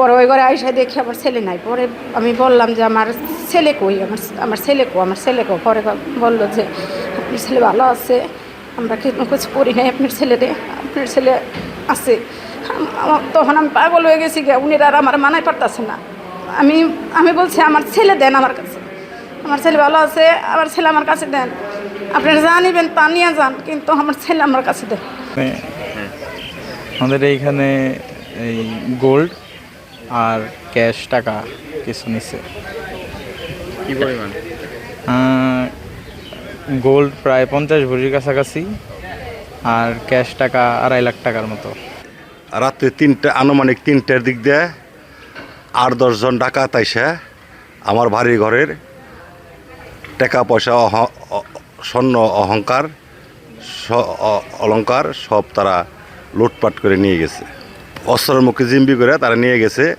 পরে ওই ঘরে আইসা দেখি আমার ছেলে নাই। পরে আমি বললাম যে আমার ছেলে কই, আমার ছেলে কো। পরে বললো যে আপনার ছেলে ভালো আছে, আমরা কিছু করি নাই আপনার ছেলে আছে। তখন আমি পাগল হয়ে গেছি গে, উনি আর আমার মানায় পারতেছে না। আমি বলছি আমার ছেলে দেন আমার কাছে, আমার ছেলে ভালো আছে, আমার ছেলে আমার কাছে দেন, আপনারা যা নিবেন তা নিয়ে যান, কিন্তু আমার ছেলে আমার কাছে দেন। আমাদের এইখানে এই গোল্ড আর ক্যাশ টাকা কিছু নিচ্ছে। কি পরিমাণ? গোল্ড প্রায় 50 ভরির কাছাকাছি, আর ক্যাশ টাকা 2.5 লাখ টাকার মতো। রাত্রে আনুমানিক 3টার দিক দিয়ে 8-10 জন ডাকাত আইসা আমার বাড়ি ঘরের টাকা পয়সা, স্বর্ণ অলঙ্কার সব তারা লুটপাট করে নিয়ে গেছে। অস্ত্রের মুখে জিম্বি করে তারা নিয়ে গেছে।